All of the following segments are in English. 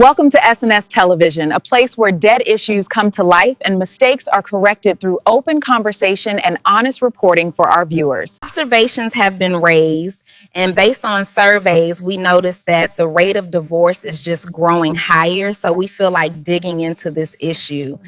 Welcome to SNS Television, a place where dead issues come to life and mistakes are corrected through open conversation and honest reporting for our viewers. Observations have been raised, and based on surveys, we noticed that the rate of divorce is just growing higher, so we feel like digging into this issue.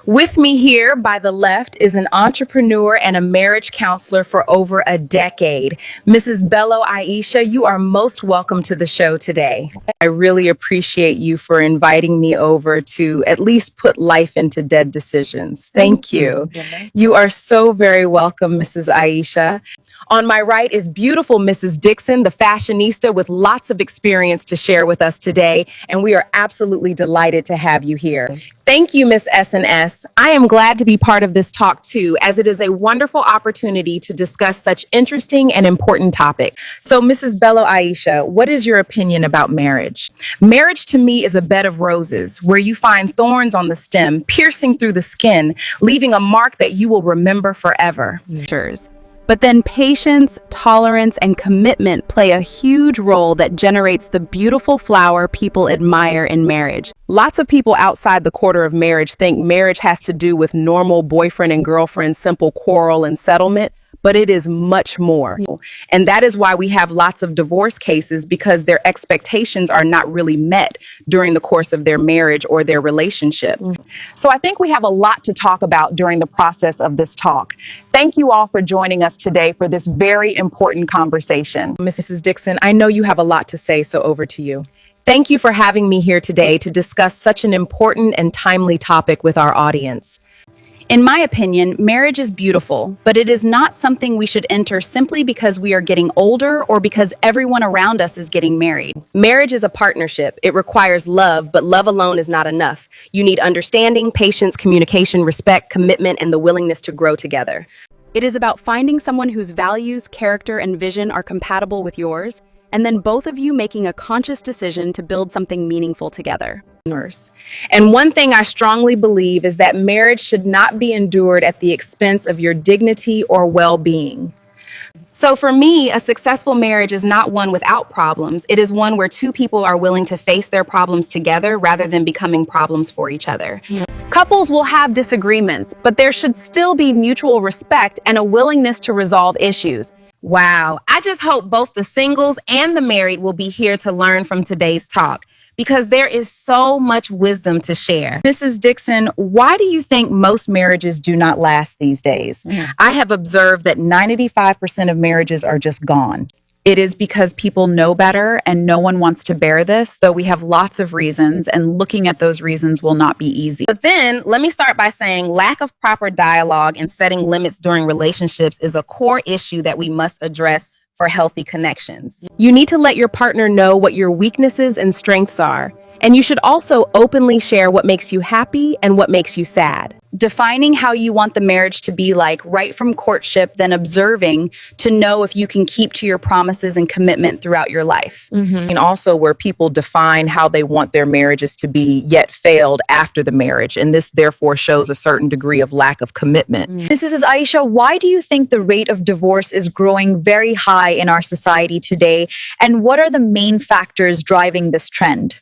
With me here by the left is an entrepreneur and a marriage counselor for over a decade. Mrs. Bello Aisha, you are most welcome to the show today. I really appreciate you for inviting me over to at least put life into dead decisions. Thank you. You are so very welcome, Mrs. Aisha. On my right is beautiful Mrs. Dixon, the fashionista with lots of experience to share with us today, and we are absolutely delighted to have you here. Thank you, Miss SNS. I am glad to be part of this talk too, as it is a wonderful opportunity to discuss such interesting and important topic. So, Mrs. Bello Aisha, what is your opinion about marriage? Marriage to me is a bed of roses where you find thorns on the stem, piercing through the skin, leaving a mark that you will remember forever. But then patience, tolerance, and commitment play a huge role that generates the beautiful flower people admire in marriage. Lots of people outside the quarter of marriage think marriage has to do with normal boyfriend and girlfriend, simple quarrel and settlement, but it is much more. And that is why we have lots of divorce cases, because their expectations are not really met during the course of their marriage or their relationship. So I think we have a lot to talk about during the process of this talk. Thank you all for joining us today for this very important conversation. Mrs. Dixon, I know you have a lot to say, so over to you. Thank you for having me here today to discuss such an important and timely topic with our audience. In my opinion, marriage is beautiful, but it is not something we should enter simply because we are getting older or because everyone around us is getting married. Marriage is a partnership. It requires love, but love alone is not enough. You need understanding, patience, communication, respect, commitment, and the willingness to grow together. It is about finding someone whose values, character, and vision are compatible with yours, and then both of you making a conscious decision to build something meaningful together. And one thing I strongly believe is that marriage should not be endured at the expense of your dignity or well-being. So for me, a successful marriage is not one without problems. It is one where two people are willing to face their problems together rather than becoming problems for each other. Couples will have disagreements, but there should still be mutual respect and a willingness to resolve issues. Wow, I just hope both the singles and the married will be here to learn from today's talk, because there is so much wisdom to share. Mrs. Dixon, why do you think most marriages do not last these days? I have observed that 95% of marriages are just gone. It is because people know better and no one wants to bear this, though we have lots of reasons, and looking at those reasons will not be easy. But then let me start by saying lack of proper dialogue and setting limits during relationships is a core issue that we must address for healthy connections. You need to let your partner know what your weaknesses and strengths are, and you should also openly share what makes you happy and what makes you sad. Defining how you want the marriage to be like right from courtship, then observing to know if you can keep to your promises and commitment throughout your life. And also where people define how they want their marriages to be, yet failed after the marriage. And this therefore shows a certain degree of lack of commitment. Mrs. Aisha, why do you think the rate of divorce is growing very high in our society today? And what are the main factors driving this trend?